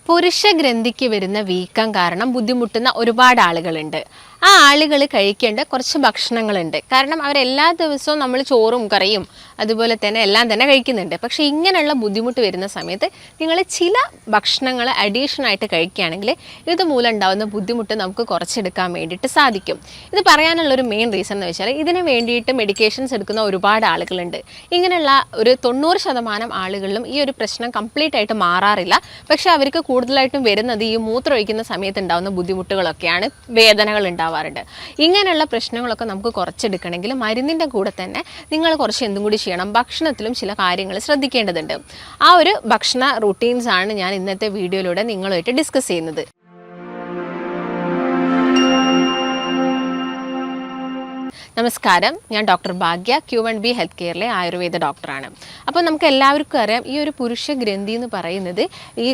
പുരുഷഗ്രന്ഥിക്ക് വരുന്ന വീക്കം കാരണം ബുദ്ധിമുട്ടുന്ന ഒരുപാട് ആളുകളുണ്ട്. ആ ആളുകൾ കഴിക്കേണ്ട കുറച്ച് ഭക്ഷണങ്ങളുണ്ട്. കാരണം അവരെല്ലാ ദിവസവും നമ്മൾ ചോറും കറിയും അതുപോലെ തന്നെ എല്ലാം തന്നെ കഴിക്കുന്നുണ്ട്. പക്ഷേ ഇങ്ങനെയുള്ള ബുദ്ധിമുട്ട് വരുന്ന സമയത്ത് നിങ്ങൾ ചില ഭക്ഷണങ്ങൾ അഡീഷണായിട്ട് കഴിക്കുകയാണെങ്കിൽ ഇതുമൂലം ഉണ്ടാകുന്ന ബുദ്ധിമുട്ട് നമുക്ക് കുറച്ചെടുക്കാൻ വേണ്ടിയിട്ട് സാധിക്കും. ഇത് പറയാനുള്ളൊരു മെയിൻ റീസൺ എന്ന് വെച്ചാൽ ഇതിന് വേണ്ടിയിട്ട് മെഡിക്കേഷൻസ് എടുക്കുന്ന ഒരുപാട് ആളുകളുണ്ട്. ഇങ്ങനെയുള്ള ഒരു 90% ആളുകളിലും ഈ ഒരു പ്രശ്നം കംപ്ലീറ്റ് ആയിട്ട് മാറാറില്ല. പക്ഷേ അവർക്ക് കൂടുതലായിട്ടും വരുന്നത് ഈ മൂത്രമൊഴിക്കുന്ന സമയത്ത് ഉണ്ടാകുന്ന ബുദ്ധിമുട്ടുകളൊക്കെയാണ്, വേദനകൾ ഉണ്ടാവാറുണ്ട്. ഇങ്ങനെയുള്ള പ്രശ്നങ്ങളൊക്കെ നമുക്ക് കുറച്ചെടുക്കണമെങ്കിൽ മരുന്നിൻ്റെ കൂടെ തന്നെ നിങ്ങൾ കുറച്ച് എന്തും കൂടി ചെയ്യണം, ഭക്ഷണത്തിലും ചില കാര്യങ്ങൾ ശ്രദ്ധിക്കേണ്ടതുണ്ട്. ആ ഒരു ഭക്ഷണ റൂട്ടീൻസാണ് ഞാൻ ഇന്നത്തെ വീഡിയോയിലൂടെ നിങ്ങളുമായിട്ട് ഡിസ്കസ് ചെയ്യുന്നത്. നമസ്കാരം, ഞാൻ ഡോക്ടർ ഭാഗ്യ, Q1B ഹെൽത്ത് കെയറിലെ ആയുർവേദ ഡോക്ടറാണ്. അപ്പോൾ നമുക്ക് എല്ലാവർക്കും അറിയാം, ഈ ഒരു പുരുഷ ഗ്രന്ഥി എന്ന് പറയുന്നത് ഈ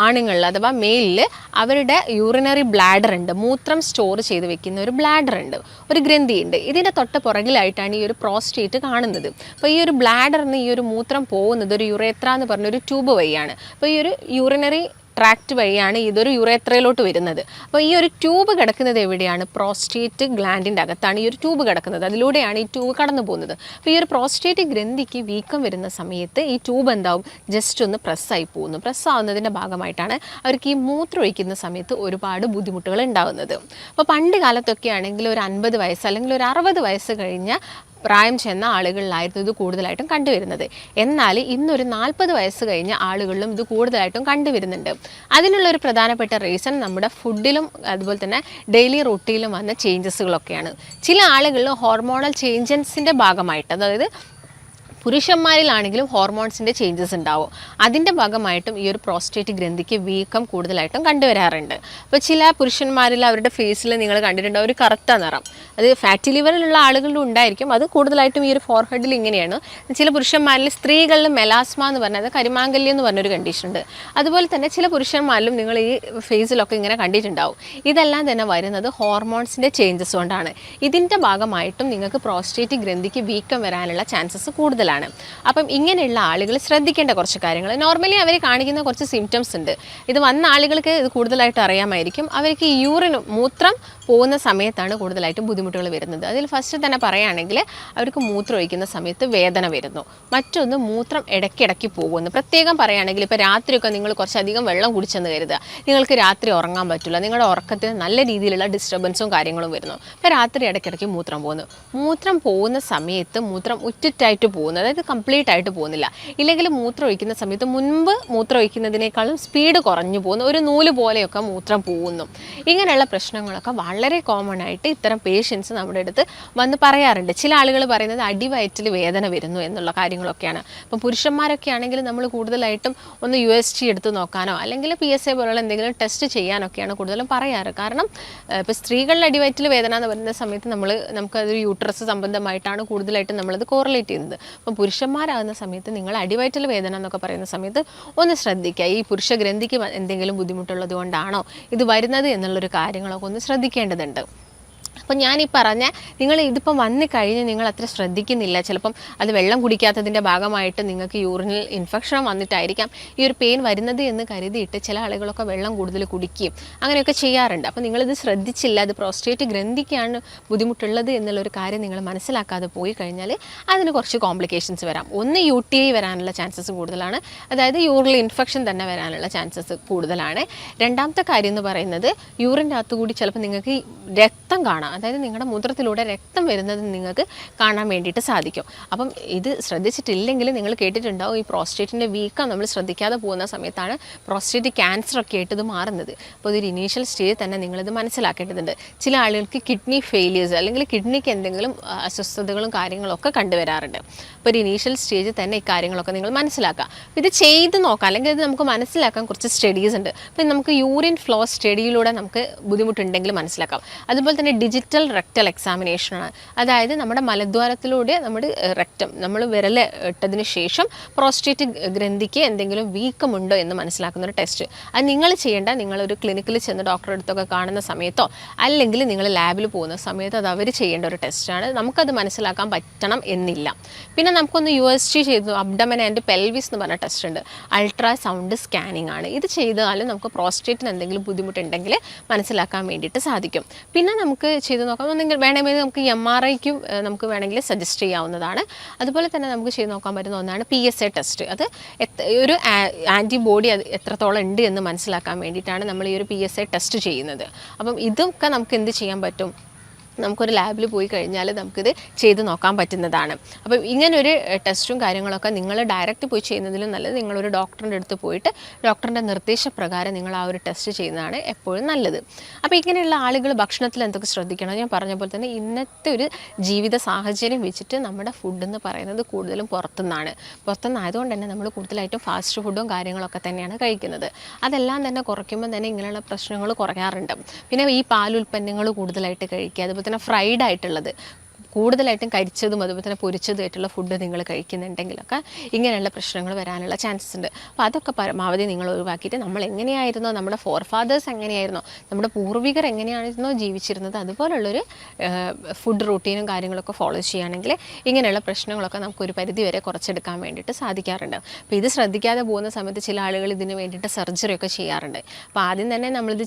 ആണുങ്ങളിൽ അഥവാ മെയിലിൽ അവരുടെ യൂറിനറി ബ്ലാഡർ ഉണ്ട്, മൂത്രം സ്റ്റോർ ചെയ്ത് വെക്കുന്ന ഒരു ബ്ലാഡർ ഉണ്ട്, ഒരു ഗ്രന്ഥിയുണ്ട്. ഇതിൻ്റെ തൊട്ട് പുറകിലായിട്ടാണ് ഈ ഒരു പ്രോസ്റ്റേറ്റ് കാണുന്നത്. അപ്പോൾ ഈ ഒരു ബ്ലാഡറിന് ഈ ഒരു മൂത്രം പോകുന്നത് ഒരു യുറേത്ര എന്ന് പറഞ്ഞൊരു ട്യൂബ് വഴിയാണ്. അപ്പോൾ ഈ ഒരു യൂറിനറി ട്രാക്റ്റ് വഴിയാണ് ഇതൊരു യുറേത്രയിലോട്ട് വരുന്നത്. അപ്പോൾ ഈ ഒരു ട്യൂബ് കിടക്കുന്നത് എവിടെയാണ്? പ്രോസ്റ്റേറ്റ് ഗ്ലാൻഡിൻ്റെ അകത്താണ് ഈ ഒരു ട്യൂബ് കിടക്കുന്നത്. അതിലൂടെയാണ് ഈ ട്യൂബ് കടന്നു പോകുന്നത്. അപ്പോൾ ഈ ഒരു പ്രോസ്റ്റേറ്റ് ഗ്രന്ഥിക്ക് വീക്കം വരുന്ന സമയത്ത് ഈ ട്യൂബ് എന്താവും, ജസ്റ്റ് ഒന്ന് പ്രസ്സായി പോകുന്നു. പ്രസ്സാവുന്നതിൻ്റെ ഭാഗമായിട്ടാണ് അവർക്ക് ഈ മൂത്രം ഒഴിക്കുന്ന സമയത്ത് ഒരുപാട് ബുദ്ധിമുട്ടുകൾ ഉണ്ടാകുന്നത്. അപ്പോൾ പണ്ട് കാലത്തൊക്കെ ആണെങ്കിൽ ഒരു 50 വയസ്സ് അല്ലെങ്കിൽ ഒരു 60 വയസ്സ് കഴിഞ്ഞ പ്രായം ചെന്ന ആളുകളിലായിരുന്നു ഇത് കൂടുതലായിട്ടും കണ്ടുവരുന്നത്. എന്നാൽ ഇന്നൊരു 40 വയസ്സ് കഴിഞ്ഞ ആളുകളിലും ഇത് കൂടുതലായിട്ടും കണ്ടുവരുന്നുണ്ട്. അതിനുള്ളൊരു പ്രധാനപ്പെട്ട റീസൺ നമ്മുടെ ഫുഡിലും അതുപോലെ തന്നെ ഡെയിലി റൂട്ടീനിലും വന്ന ചേഞ്ചസുകളൊക്കെയാണ്. ചില ആളുകളിൽ ഹോർമോണൽ ചേഞ്ചസിൻ്റെ ഭാഗമായിട്ട്, അതായത് പുരുഷന്മാരിലാണെങ്കിലും ഹോർമോൺസിൻ്റെ ചേഞ്ചസ് ഉണ്ടാവും. അതിൻ്റെ ഭാഗമായിട്ടും ഈ ഒരു പ്രോസ്റ്റേറ്റ് ഗ്രന്ഥിക്ക് വീക്കം കൂടുതലായിട്ടും കണ്ടുവരാറുണ്ട്. അപ്പോൾ ചില പുരുഷന്മാരിൽ അവരുടെ ഫേസിൽ നിങ്ങൾ കണ്ടിട്ടുണ്ടാവും ഒരു കറുത്ത നിറം. അത് ഫാറ്റി ലിവറിലുള്ള ആളുകളിലും ഉണ്ടായിരിക്കും. അത് കൂടുതലായിട്ടും ഈ ഒരു ഫോർഹെഡിൽ ഇങ്ങനെയാണ്. ചില പുരുഷന്മാരിൽ, സ്ത്രീകളിൽ മെലാസ്മ എന്ന് പറഞ്ഞത് കരിമാങ്കല്യം എന്ന് പറഞ്ഞൊരു കണ്ടീഷൻ ഉണ്ട്. അതുപോലെ തന്നെ ചില പുരുഷന്മാരിലും നിങ്ങൾ ഈ ഫേസിലൊക്കെ ഇങ്ങനെ കണ്ടിട്ടുണ്ടാവും. ഇതെല്ലാം തന്നെ വരുന്നത് ഹോർമോൺസിൻ്റെ ചേഞ്ചസ് കൊണ്ടാണ്. ഇതിൻ്റെ ഭാഗമായിട്ടും നിങ്ങൾക്ക് പ്രോസ്റ്റേറ്റ് ഗ്രന്ഥിക്ക് വീക്കം വരാനുള്ള ചാൻസസ് കൂടുതലാണ്. അപ്പം ഇങ്ങനെയുള്ള ആളുകൾ ശ്രദ്ധിക്കേണ്ട കുറച്ച് കാര്യങ്ങൾ, നോർമലി അവർ കാണിക്കുന്ന കുറച്ച് സിംറ്റംസ് ഉണ്ട്. ഇത് വന്ന ആളുകൾക്ക് ഇത് കൂടുതലായിട്ട് അറിയാമായിരിക്കും. അവർക്ക് മൂത്രം പോകുന്ന സമയത്താണ് കൂടുതലായിട്ടും ബുദ്ധിമുട്ടുകൾ വരുന്നത്. അതിൽ ഫസ്റ്റ് തന്നെ പറയുകയാണെങ്കിൽ അവർക്ക് മൂത്രം ഒഴിക്കുന്ന സമയത്ത് വേദന വരുന്നു. മറ്റൊന്ന്, മൂത്രം ഇടയ്ക്കിടയ്ക്ക് പോകുന്നു. പ്രത്യേകം പറയുകയാണെങ്കിൽ ഇപ്പോൾ രാത്രിയൊക്കെ നിങ്ങൾ കുറച്ചധികം വെള്ളം കുടിച്ചെന്ന് കരുതുക, നിങ്ങൾക്ക് രാത്രി ഉറങ്ങാൻ പറ്റില്ല. നിങ്ങളുടെ ഉറക്കത്തിന് നല്ല രീതിയിലുള്ള ഡിസ്റ്റർബൻസും കാര്യങ്ങളും വരുന്നു. അപ്പോൾ രാത്രി ഇടയ്ക്കിടയ്ക്ക് മൂത്രം പോകുന്നു. മൂത്രം പോകുന്ന സമയത്ത് മൂത്രം ഉറ്റിറ്റായിട്ട് പോകുന്നു, അതായത് കംപ്ലീറ്റ് ആയിട്ട് പോകുന്നില്ല. ഇല്ലെങ്കിൽ മൂത്രം ഒഴിക്കുന്ന സമയത്ത് മുൻപ് മൂത്രം ഒഴിക്കുന്നതിനേക്കാളും സ്പീഡ് കുറഞ്ഞു പോകുന്നു, ഒരു നൂല് പോലെയൊക്കെ മൂത്രം പോകുന്നു. ഇങ്ങനെയുള്ള പ്രശ്നങ്ങളൊക്കെ വളരെ കോമൺ ആയിട്ട് ഇത്തരം പേഷ്യൻസ് നമ്മുടെ അടുത്ത് വന്ന് പറയാറുണ്ട്. ചില ആളുകൾ പറയുന്നത് അടിവയറ്റിൽ വേദന വരുന്നു എന്നുള്ള കാര്യങ്ങളൊക്കെയാണ്. അപ്പം പുരുഷന്മാരൊക്കെ ആണെങ്കിൽ നമ്മൾ കൂടുതലായിട്ടും ഒന്ന് USG എടുത്ത് നോക്കാനോ അല്ലെങ്കിൽ PSA പോലുള്ള എന്തെങ്കിലും ടെസ്റ്റ് ചെയ്യാനൊക്കെയാണ് കൂടുതലും പറയാറ്. കാരണം ഇപ്പോൾ സ്ത്രീകളുടെ അടിവയറ്റിൽ വേദന എന്ന് പറയുന്ന സമയത്ത് നമുക്കതൊരു യൂട്രസ് സംബന്ധമായിട്ടാണ് കൂടുതലായിട്ടും നമ്മളത് കോറിലേറ്റ് ചെയ്യുന്നത്. അപ്പം പുരുഷന്മാരാകുന്ന സമയത്ത് നിങ്ങൾ അടിവയറ്റിൽ വേദന എന്നൊക്കെ പറയുന്ന സമയത്ത് ഒന്ന് ശ്രദ്ധിക്കുക. ഈ പുരുഷ ഗ്രന്ഥിക്ക് എന്തെങ്കിലും ബുദ്ധിമുട്ടുള്ളത് കൊണ്ടാണോ ഇത് വരുന്നത് എന്നുള്ളൊരു കാര്യങ്ങളൊക്കെ ഒന്ന് ശ്രദ്ധിക്കേണ്ടതുണ്ട്. അപ്പം ഞാനീ പറഞ്ഞ നിങ്ങൾ ഇതിപ്പം വന്നു കഴിഞ്ഞ് നിങ്ങൾ അത്ര ശ്രദ്ധിക്കുന്നില്ല, ചിലപ്പം അത് വെള്ളം കുടിക്കാത്തതിൻ്റെ ഭാഗമായിട്ട് നിങ്ങൾക്ക് യൂറിനൽ ഇൻഫെക്ഷൻ വന്നിട്ടായിരിക്കാം ഈ ഒരു പെയിൻ വരുന്നത് എന്ന് കരുതിയിട്ട് ചില ആളുകളൊക്കെ വെള്ളം കൂടുതൽ കുടിക്കുകയും അങ്ങനെയൊക്കെ ചെയ്യാറുണ്ട്. അപ്പോൾ നിങ്ങളിത് ശ്രദ്ധിച്ചില്ല, അത് പ്രോസ്റ്റേറ്റ് ഗ്രന്ഥിക്കാണ് ബുദ്ധിമുട്ടുള്ളത് എന്നുള്ളൊരു കാര്യം നിങ്ങൾ മനസ്സിലാക്കാതെ പോയി കഴിഞ്ഞാൽ അതിന് കുറച്ച് കോംപ്ലിക്കേഷൻസ് വരാം. ഒന്ന് UTI വരാനുള്ള ചാൻസസ് കൂടുതലാണ്, അതായത് യൂറിനൽ ഇൻഫെക്ഷൻ തന്നെ വരാനുള്ള ചാൻസസ് കൂടുതലാണ്. രണ്ടാമത്തെ കാര്യം എന്ന് പറയുന്നത് യൂറിൻ്റെ അകത്തുകൂടി ചിലപ്പോൾ നിങ്ങൾക്ക് രക്തം കാണാം, അതായത് നിങ്ങളുടെ മൂത്രത്തിലൂടെ രക്തം വരുന്നത് നിങ്ങൾക്ക് കാണാൻ വേണ്ടിയിട്ട് സാധിക്കും. അപ്പം ഇത് ശ്രദ്ധിച്ചിട്ടില്ലെങ്കിൽ നിങ്ങൾ കേട്ടിട്ടുണ്ടാവും, ഈ പ്രോസ്റ്റേറ്റിൻ്റെ വീക്കം നമ്മൾ ശ്രദ്ധിക്കാതെ പോകുന്ന സമയത്താണ് പ്രോസ്റ്റേറ്റ് ക്യാൻസറൊക്കെ ആയിട്ട് ഇത് മാറുന്നത്. അപ്പോൾ ഇതൊരു ഇനീഷ്യൽ സ്റ്റേജിൽ തന്നെ നിങ്ങളിത് മനസ്സിലാക്കേണ്ടതുണ്ട്. ചില ആളുകൾക്ക് കിഡ്നി ഫെയിലിയേഴ്സ് അല്ലെങ്കിൽ കിഡ്നിക്ക് എന്തെങ്കിലും അസ്വസ്ഥതകളും കാര്യങ്ങളൊക്കെ കണ്ടുവരാറുണ്ട്. അപ്പോൾ ഒരു ഇനീഷ്യൽ സ്റ്റേജിൽ തന്നെ ഈ കാര്യങ്ങളൊക്കെ നിങ്ങൾ മനസ്സിലാക്കുക. ഇത് ചെയ്ത് നോക്കാം, അല്ലെങ്കിൽ ഇത് നമുക്ക് മനസ്സിലാക്കാൻ കുറച്ച് സ്റ്റഡീസ് ഉണ്ട്. അപ്പോൾ നമുക്ക് യൂറിൻ ഫ്ലോ സ്റ്റഡിയിലൂടെ നമുക്ക് ബുദ്ധിമുട്ടുണ്ടെങ്കിൽ മനസ്സിലാക്കാം. അതുപോലെ തന്നെ ഡിജിറ്റൽ റെക്ടൽ എക്സാമിനേഷനാണ്. അതായത് നമ്മുടെ മലദ്വാരത്തിലൂടെ നമ്മുടെ നമ്മൾ വിരൽ ഇട്ടതിന് ശേഷം പ്രോസ്റ്റേറ്റ് ഗ്രന്ഥിക്ക് എന്തെങ്കിലും വീക്കമുണ്ടോ എന്ന് മനസ്സിലാക്കുന്ന ഒരു ടെസ്റ്റ്. അത് നിങ്ങൾ ചെയ്യേണ്ട, നിങ്ങളൊരു ക്ലിനിക്കിൽ ചെന്ന് ഡോക്ടറെ അടുത്തൊക്കെ കാണുന്ന സമയത്തോ അല്ലെങ്കിൽ നിങ്ങൾ ലാബിൽ പോകുന്ന സമയത്ത് അത് അവർ ചെയ്യേണ്ട ഒരു ടെസ്റ്റാണ്. നമുക്കത് മനസ്സിലാക്കാൻ പറ്റണം എന്നില്ല. പിന്നെ നമുക്കൊന്ന് USG ചെയ്തു, അബ്ഡമൻ ആൻഡ് പെൽവിസ് എന്ന് പറഞ്ഞ ടെസ്റ്റ് ഉണ്ട്. അൾട്രാസൗണ്ട് സ്കാനിങ് ആണ്. ഇത് ചെയ്താലും നമുക്ക് പ്രോസ്റ്റേറ്റിന് എന്തെങ്കിലും ബുദ്ധിമുട്ടുണ്ടെങ്കിൽ മനസ്സിലാക്കാൻ വേണ്ടിയിട്ട് സാധിക്കും. പിന്നെ നമുക്ക് ചെയ്ത് നോക്കാം, വേണമെങ്കിൽ നമുക്ക് MRIക്കും നമുക്ക് വേണമെങ്കിൽ സജസ്റ്റ് ചെയ്യാവുന്നതാണ്. അതുപോലെ തന്നെ നമുക്ക് ചെയ്ത് നോക്കാൻ പറ്റുന്ന ഒന്നാണ് PSA ടെസ്റ്റ്. അത് ഒരു ആൻറ്റിബോഡി അത് എത്രത്തോളം ഉണ്ട് എന്ന് മനസ്സിലാക്കാൻ വേണ്ടിയിട്ടാണ് നമ്മൾ ഈ ഒരു PSA ടെസ്റ്റ് ചെയ്യുന്നത്. അപ്പം ഇതൊക്കെ നമുക്ക് എന്ത് ചെയ്യാൻ പറ്റും, നമുക്കൊരു ലാബിൽ പോയി കഴിഞ്ഞാൽ നമുക്കിത് ചെയ്ത് നോക്കാൻ പറ്റുന്നതാണ്. അപ്പം ഇങ്ങനൊരു ടെസ്റ്റും കാര്യങ്ങളൊക്കെ നിങ്ങൾ ഡയറക്റ്റ് പോയി ചെയ്യുന്നതിലും നല്ലത് നിങ്ങളൊരു ഡോക്ടറിൻ്റെ അടുത്ത് പോയിട്ട് ഡോക്ടറിൻ്റെ നിർദ്ദേശപ്രകാരം നിങ്ങൾ ആ ഒരു ടെസ്റ്റ് ചെയ്യുന്നതാണ് എപ്പോഴും നല്ലത്. അപ്പോൾ ഇങ്ങനെയുള്ള ആളുകൾ ഭക്ഷണത്തിൽ എന്തൊക്കെ ശ്രദ്ധിക്കണം, ഞാൻ പറഞ്ഞ പോലെ തന്നെ ഇന്നത്തെ ഒരു ജീവിത സാഹചര്യം വെച്ചിട്ട് നമ്മുടെ ഫുഡ് എന്ന് പറയുന്നത് കൂടുതലും പുറത്തുനിന്നായതുകൊണ്ട് തന്നെ നമ്മൾ കൂടുതലായിട്ടും ഫാസ്റ്റ് ഫുഡും കാര്യങ്ങളൊക്കെ തന്നെയാണ് കഴിക്കുന്നത്. അതെല്ലാം തന്നെ കുറയ്ക്കുമ്പോൾ തന്നെ ഇങ്ങനെയുള്ള പ്രശ്നങ്ങൾ കുറയാറുണ്ട്. പിന്നെ ഈ പാലുൽപ്പന്നങ്ങൾ കൂടുതലായിട്ട് കഴിക്കുക, അതുപോലെ തന്നെ ഫ്രൈഡ് ആയിട്ടുള്ളത് കൂടുതലായിട്ടും കരിച്ചതും അതുപോലെ തന്നെ പൊരിച്ചതുമായിട്ടുള്ള ഫുഡ് നിങ്ങൾ കഴിക്കുന്നുണ്ടെങ്കിലൊക്കെ ഇങ്ങനെയുള്ള പ്രശ്നങ്ങൾ വരാനുള്ള ചാൻസസ് ഉണ്ട്. അപ്പോൾ അതൊക്കെ പരമാവധി നിങ്ങൾ ഒഴിവാക്കിയിട്ട് നമ്മൾ എങ്ങനെയായിരുന്നോ, നമ്മുടെ ഫോർഫാദേഴ്സ് എങ്ങനെയായിരുന്നോ, നമ്മുടെ പൂർവികർ എങ്ങനെയായിരുന്നോ ജീവിച്ചിരുന്നത് അതുപോലുള്ളൊരു ഫുഡ് റൂട്ടീനും കാര്യങ്ങളൊക്കെ ഫോളോ ചെയ്യുകയാണെങ്കിൽ ഇങ്ങനെയുള്ള പ്രശ്നങ്ങളൊക്കെ നമുക്കൊരു പരിധി വരെ കുറച്ചെടുക്കാൻ വേണ്ടിയിട്ട് സാധിക്കാറുണ്ട്. അപ്പോൾ ഇത് ശ്രദ്ധിക്കാതെ പോകുന്ന സമയത്ത് ചില ആളുകൾ ഇതിന് വേണ്ടിയിട്ട് സർജറിയൊക്കെ ചെയ്യാറുണ്ട്. അപ്പോൾ ആദ്യം തന്നെ നമ്മളിത്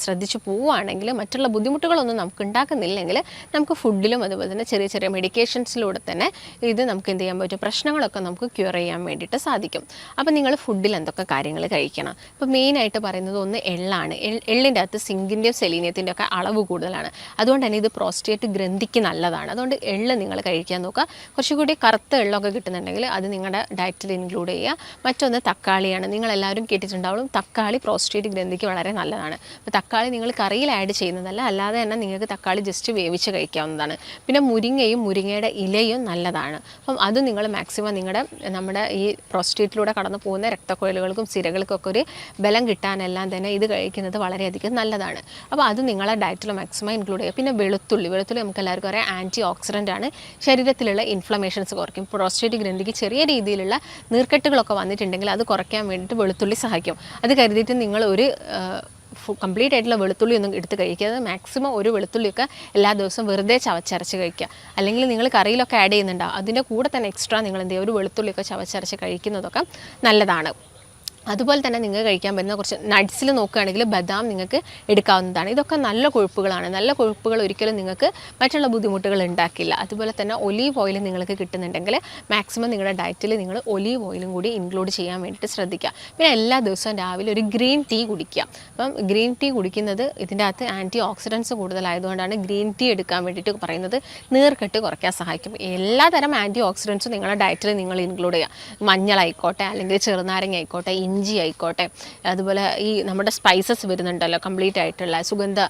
ശ്രദ്ധിച്ച് പോവുകയാണെങ്കിൽ മറ്റുള്ള ബുദ്ധിമുട്ടുകളൊന്നും നമുക്ക് ഉണ്ടാക്കുന്നില്ലെങ്കിൽ നമുക്ക് ഫുഡിലും അതുപോലെ തന്നെ ചെറിയ ചെറിയ മെഡിക്കേഷൻസിലൂടെ തന്നെ ഇത് നമുക്ക് എന്ത് ചെയ്യാൻ പറ്റും, പ്രശ്നങ്ങളൊക്കെ നമുക്ക് ക്യൂർ ചെയ്യാൻ വേണ്ടിയിട്ട് സാധിക്കും. അപ്പോൾ നിങ്ങൾ ഫുഡിൽ എന്തൊക്കെ കാര്യങ്ങൾ കഴിക്കണം. ഇപ്പോൾ മെയിനായിട്ട് പറയുന്നത് ഒന്ന് എള്ളാണ്. എള്ളിൻ്റെ അകത്ത് സിങ്കിൻ്റെയും സെലീനിയത്തിൻ്റെ ഒക്കെ അളവ് കൂടുതലാണ്. അതുകൊണ്ട് തന്നെ ഇത് പ്രോസ്റ്റേറ്റ് ഗ്രന്ഥിക്ക് നല്ലതാണ്. അതുകൊണ്ട് എള്ള് നിങ്ങൾ കഴിക്കാൻ നോക്കുക. കുറച്ചുകൂടി കറുത്ത എള്ളൊക്കെ കിട്ടുന്നുണ്ടെങ്കിൽ അത് നിങ്ങളുടെ ഡയറ്റിൽ ഇൻക്ലൂഡ് ചെയ്യുക. മറ്റൊന്ന് തക്കാളിയാണ്. നിങ്ങളെല്ലാവരും കേട്ടിട്ടുണ്ടാവും തക്കാളി പ്രോസ്റ്റേറ്റ് ഗ്രന്ഥിക്ക് വളരെ നല്ലതാണ്. അപ്പോൾ തക്കാളി നിങ്ങൾ കറിയിൽ ആഡ് ചെയ്യുന്നതല്ല, അല്ലാതെ തന്നെ നിങ്ങൾക്ക് തക്കാളി ജസ്റ്റ് വേവിച്ച് കഴിക്കാവുന്നതാണ്. പിന്നെ മുരിങ്ങയുടെ ഇലയും നല്ലതാണ്. അപ്പം അത് നിങ്ങൾ മാക്സിമം നമ്മുടെ ഈ പ്രോസ്റ്റേറ്റിലൂടെ കടന്നു പോകുന്ന രക്തക്കുഴലുകൾക്കും സിരകൾക്കൊക്കെ ഒരു ബലം കിട്ടാനെല്ലാം തന്നെ ഇത് കഴിക്കുന്നത് വളരെയധികം നല്ലതാണ്. അപ്പോൾ അത് നിങ്ങളെ ഡയറ്റിൽ മാക്സിമം ഇൻക്ലൂഡ് ചെയ്യുക. പിന്നെ വെളുത്തുള്ളി നമുക്ക് എല്ലാവർക്കും അറിയാം ആൻറ്റി ഓക്സിഡൻ്റ് ആണ്. ശരീരത്തിലുള്ള ഇൻഫ്ലമേഷൻസ് കുറയ്ക്കും. പ്രോസ്റ്റേറ്റ് ഗ്രന്ഥിക്ക് ചെറിയ രീതിയിലുള്ള നീർക്കെട്ടുകളൊക്കെ വന്നിട്ടുണ്ടെങ്കിൽ അത് കുറയ്ക്കാൻ വേണ്ടിയിട്ട് വെളുത്തുള്ളി സഹായിക്കും. അത് കരുതിയിട്ട് നിങ്ങൾ ഒരു കംപ്ലീറ്റ് ആയിട്ടുള്ള വെളുത്തുള്ളി ഒന്നും എടുത്ത് കഴിക്കാതെ മാക്സിമം ഒരു വെളുത്തുള്ളിയൊക്കെ എല്ലാ ദിവസവും വെറുതെ ചവച്ചരച്ച് കഴിക്കുക. അല്ലെങ്കിൽ നിങ്ങൾ കറിയിലൊക്കെ ആഡ് ചെയ്യുന്നുണ്ടാവും, അതിൻ്റെ കൂടെ തന്നെ എക്സ്ട്രാ നിങ്ങൾ എന്ത് ചെയ്യുക, ഒരു വെളുത്തുള്ളിയൊക്കെ ചവച്ചരച്ച് കഴിക്കുന്നതൊക്കെ നല്ലതാണ്. അതുപോലെ തന്നെ നിങ്ങൾക്ക് കഴിക്കാൻ പറ്റുന്ന കുറച്ച് നട്ട്സിൽ നോക്കുകയാണെങ്കിൽ ബദാം നിങ്ങൾക്ക് എടുക്കാവുന്നതാണ്. ഇതൊക്കെ നല്ല കൊഴുപ്പുകളാണ്. നല്ല കൊഴുപ്പുകൾ ഒരിക്കലും നിങ്ങൾക്ക് മറ്റുള്ള ബുദ്ധിമുട്ടുകൾ ഉണ്ടാക്കില്ല. അതുപോലെ തന്നെ ഒലീവ് ഓയിൽ നിങ്ങൾക്ക് കിട്ടുന്നുണ്ടെങ്കിൽ മാക്സിമം നിങ്ങളുടെ ഡയറ്റിൽ നിങ്ങൾ ഒലീവ് ഓയിലും കൂടി ഇൻക്ലൂഡ് ചെയ്യാൻ വേണ്ടിയിട്ട് ശ്രദ്ധിക്കുക. പിന്നെ എല്ലാ ദിവസവും രാവിലെ ഒരു ഗ്രീൻ ടീ കുടിക്കുക. അപ്പം ഗ്രീൻ ടീ കുടിക്കുന്നത് ഇതിൻ്റെ അകത്ത് ആൻറ്റി ഓക്സിഡൻസ് കൂടുതലായതുകൊണ്ടാണ് ഗ്രീൻ ടീ എടുക്കാൻ വേണ്ടിയിട്ട് പറയുന്നത്. നീർക്കെട്ട് കുറയ്ക്കാൻ സഹായിക്കും. എല്ലാതരം ആൻറ്റി ഓക്സിഡൻസും നിങ്ങളുടെ ഡയറ്റിൽ നിങ്ങൾ ഇൻക്ലൂഡ് ചെയ്യുക. മഞ്ഞളായിക്കോട്ടെ, അല്ലെങ്കിൽ ചെറുനാരങ്ങ ആയിക്കോട്ടെ, ഇഞ്ചി ആയിക്കോട്ടെ, അതുപോലെ ഈ നമ്മുടെ സ്പൈസസ് വരുന്നുണ്ടല്ലോ കംപ്ലീറ്റ് ആയിട്ടുള്ള സുഗന്ധ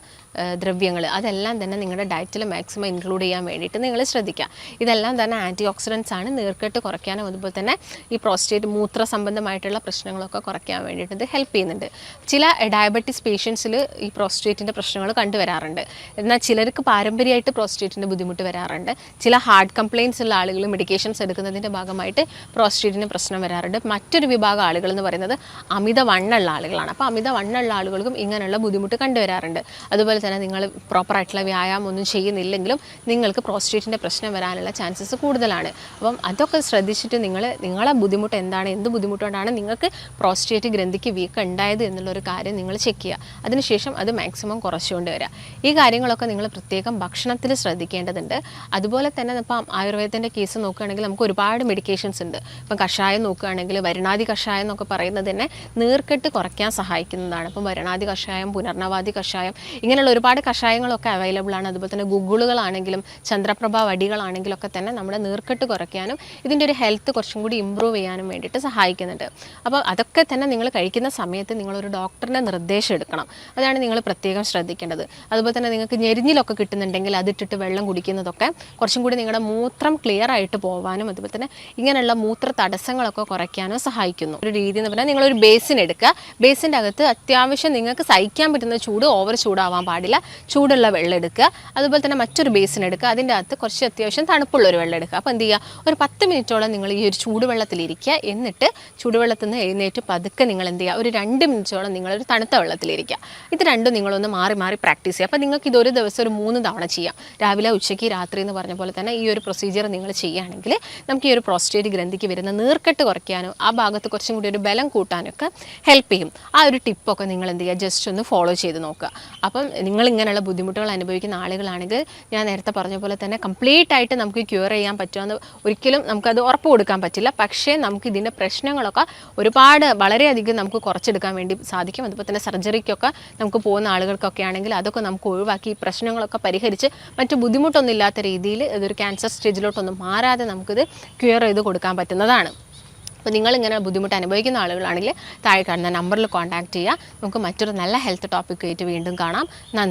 ദ്രവ്യങ്ങൾ, അതെല്ലാം തന്നെ നിങ്ങളുടെ ഡയറ്റിൽ മാക്സിമം ഇൻക്ലൂഡ് ചെയ്യാൻ വേണ്ടിയിട്ട് നിങ്ങൾ ശ്രദ്ധിക്കുക. ഇതെല്ലാം തന്നെ ആൻറ്റി ഓക്സിഡൻസ് ആണ്. നീർക്കെട്ട് കുറയ്ക്കാനും അതുപോലെ തന്നെ ഈ പ്രോസ്റ്റേറ്റ് മൂത്ര സംബന്ധമായിട്ടുള്ള പ്രശ്നങ്ങളൊക്കെ കുറയ്ക്കാൻ വേണ്ടിയിട്ട് ഇത് ഹെൽപ്പ് ചെയ്യുന്നുണ്ട്. ചില ഡയബറ്റീസ് പേഷ്യൻസിൽ ഈ പ്രോസ്റ്റേറ്റിൻ്റെ പ്രശ്നങ്ങൾ കണ്ടുവരാറുണ്ട്. എന്നാൽ ചിലർക്ക് പാരമ്പര്യമായിട്ട് പ്രോസ്റ്റേറ്റിൻ്റെ ബുദ്ധിമുട്ട് വരാറുണ്ട്. ചില ഹാർട്ട് കംപ്ലയിൻസ് ഉള്ള ആളുകൾ മെഡിക്കേഷൻസ് എടുക്കുന്നതിൻ്റെ ഭാഗമായിട്ട് പ്രോസ്റ്റേറ്റിന് പ്രശ്നം വരാറുണ്ട്. മറ്റൊരു വിഭാഗം ആളുകൾ എന്ന് പറയുന്നത് അമിതവണ്ണമുള്ള ആളുകളാണ്. അപ്പോൾ അമിതവണ്ണമുള്ള ആളുകൾക്കും ഇങ്ങനെയുള്ള ബുദ്ധിമുട്ട് കണ്ടുവരാറുണ്ട്. അതുപോലെ തന്നെ നിങ്ങൾ പ്രോപ്പറായിട്ടുള്ള വ്യായാമം ഒന്നും ചെയ്യുന്നില്ലെങ്കിലും നിങ്ങൾക്ക് പ്രോസ്റ്റേറ്റിൻ്റെ പ്രശ്നം വരാനുള്ള ചാൻസസ് കൂടുതലാണ്. അപ്പം അതൊക്കെ ശ്രദ്ധിച്ചിട്ട് നിങ്ങളെ ബുദ്ധിമുട്ട് എന്താണ്, എന്ത് ബുദ്ധിമുട്ടുകൊണ്ടാണ് നിങ്ങൾക്ക് പ്രോസ്റ്റേറ്റ് ഗ്രന്ഥിക്ക് വീക്കം ഉണ്ടായത് എന്നുള്ളൊരു കാര്യം നിങ്ങൾ ചെക്ക് ചെയ്യുക. അതിനുശേഷം അത് മാക്സിമം കുറച്ചുകൊണ്ട് വരിക. ഈ കാര്യങ്ങളൊക്കെ നിങ്ങൾ പ്രത്യേകം ഭക്ഷണത്തിൽ ശ്രദ്ധിക്കേണ്ടതുണ്ട്. അതുപോലെ തന്നെ ഇപ്പം ആയുർവേദത്തിൻ്റെ കേസ് നോക്കുകയാണെങ്കിൽ നമുക്ക് ഒരുപാട് മെഡിക്കേഷൻസ് ഉണ്ട്. ഇപ്പം കഷായം നോക്കുകയാണെങ്കിൽ വരണാതി കഷായം എന്നൊക്കെ പറയുന്നത് തന്നെ നീർക്കെട്ട് കുറയ്ക്കാൻ സഹായിക്കുന്നതാണ്. അപ്പം വരണാതി കഷായം, പുനർനവാതി കഷായം, ഇങ്ങനെയുള്ള ഒരുപാട് കഷായങ്ങളൊക്കെ അവൈലബിൾ ആണ്. അതുപോലെ തന്നെ ഗുഗിളുകളാണെങ്കിലും ചന്ദ്രപ്രഭ വടികളാണെങ്കിലൊക്കെ തന്നെ നമ്മുടെ നീർക്കെട്ട് കുറയ്ക്കാനും ഇതിൻ്റെ ഒരു ഹെൽത്ത് കുറച്ചും കൂടി ഇമ്പ്രൂവ് ചെയ്യാനും വേണ്ടിയിട്ട് സഹായിക്കുന്നുണ്ട്. അപ്പോൾ അതൊക്കെ തന്നെ നിങ്ങൾ കഴിക്കുന്ന സമയത്ത് നിങ്ങളൊരു ഡോക്ടറിൻ്റെ നിർദ്ദേശം എടുക്കണം. അതാണ് നിങ്ങൾ പ്രത്യേകം ശ്രദ്ധിക്കേണ്ടത്. അതുപോലെ തന്നെ നിങ്ങൾക്ക് ഞെരിഞ്ഞിലൊക്കെ കിട്ടുന്നുണ്ടെങ്കിൽ അതിട്ടിട്ട് വെള്ളം കുടിക്കുന്നതൊക്കെ കുറച്ചും കൂടി നിങ്ങളുടെ മൂത്രം ക്ലിയർ ആയിട്ട് പോകാനും അതുപോലെ തന്നെ ഇങ്ങനെയുള്ള മൂത്ര തടസ്സങ്ങളൊക്കെ കുറയ്ക്കാനും സഹായിക്കുന്നു. ഒരു രീതി എന്ന് പറഞ്ഞാൽ നിങ്ങളൊരു ബേസിൻ എടുക്കുക. ബേസിൻ്റെ അകത്ത് അത്യാവശ്യം നിങ്ങൾക്ക് സഹിക്കാൻ പറ്റുന്ന ചൂട്, ഓവർ ചൂടാവാൻ പാടില്ല, ചൂടുള്ള വെള്ളം എടുക്കുക. അതുപോലെ തന്നെ മറ്റൊരു ബേസിൻ എടുക്കുക, അതിൻ്റെ അകത്ത് കുറച്ച് അത്യാവശ്യം തണുപ്പുള്ളൊരു വെള്ളം എടുക്കുക. അപ്പോൾ എന്ത് ചെയ്യുക, ഒരു 10 മിനിറ്റോളം നിങ്ങൾ ഈ ഒരു ചൂടുവെള്ളത്തിലിരിക്കുക. എന്നിട്ട് ചൂടുവെള്ളത്തിൽ നിന്ന് എഴുന്നേറ്റ് പതുക്കെ നിങ്ങൾ എന്ത് ചെയ്യുക, ഒരു 2 മിനിറ്റോളം നിങ്ങളൊരു തണുത്ത വെള്ളത്തിലിരിക്കുക. ഇത് രണ്ടും നിങ്ങളൊന്ന് മാറി മാറി പ്രാക്ടീസ് ചെയ്യുക. അപ്പോൾ നിങ്ങൾക്ക് ഇതൊരു ദിവസം ഒരു 3 തവണ ചെയ്യാം. രാവിലെ, ഉച്ചയ്ക്ക്, രാത്രി എന്ന് പറഞ്ഞ പോലെ തന്നെ ഈ ഒരു പ്രൊസീജിയർ നിങ്ങൾ ചെയ്യുകയാണെങ്കിൽ നമുക്ക് ഈ ഒരു പ്രോസ്റ്റേറ്റ് ഗ്രന്ഥിക്ക് വരുന്ന നീർക്കെട്ട് കുറയ്ക്കാനും ആ ഭാഗത്ത് കുറച്ചും കൂടി ഒരു ബലം കൂട്ടാനൊക്കെ ഹെൽപ്പ് ചെയ്യും. ആ ഒരു ടിപ്പൊക്കെ നിങ്ങൾ എന്ത് ചെയ്യുക, ജസ്റ്റ് ഒന്ന് ഫോളോ ചെയ്ത് നോക്കുക. അപ്പം നിങ്ങൾ ഇങ്ങനെയുള്ള ബുദ്ധിമുട്ടുകൾ അനുഭവിക്കുന്ന ആളുകളാണെങ്കിൽ ഞാൻ നേരത്തെ പറഞ്ഞ പോലെ തന്നെ കംപ്ലീറ്റ് ആയിട്ട് നമുക്ക് ക്യൂർ ചെയ്യാൻ പറ്റുമെന്ന് ഒരിക്കലും നമുക്കത് ഉറപ്പ് കൊടുക്കാൻ പറ്റില്ല. പക്ഷേ നമുക്ക് ഇതിൻ്റെ പ്രശ്നങ്ങളൊക്കെ ഒരുപാട് വളരെയധികം നമുക്ക് കുറച്ചെടുക്കാൻ വേണ്ടി സാധിക്കും. അതുപോലെ തന്നെ സർജറിക്കൊക്കെ നമുക്ക് പോകുന്ന ആളുകൾക്കൊക്കെ ആണെങ്കിൽ അതൊക്കെ നമുക്ക് ഒഴിവാക്കി ഈ പ്രശ്നങ്ങളൊക്കെ പരിഹരിച്ച് മറ്റു ബുദ്ധിമുട്ടൊന്നും ഇല്ലാത്ത രീതിയിൽ ഇതൊരു ക്യാൻസർ സ്റ്റേജിലോട്ടൊന്നും മാറാതെ നമുക്കിത് ക്യൂർ ചെയ്ത് കൊടുക്കാൻ പറ്റുന്നതാണ്. അപ്പോൾ നിങ്ങളിങ്ങനെ ബുദ്ധിമുട്ട് അനുഭവിക്കുന്ന ആളുകളാണെങ്കിൽ താഴെ കാണുന്ന നമ്പറിൽ കോൺടാക്റ്റ് ചെയ്യുക. നമുക്ക് മറ്റൊരു നല്ല ഹെൽത്ത് ടോപ്പിക്കായിട്ട് വീണ്ടും കാണാം. നന്ദി.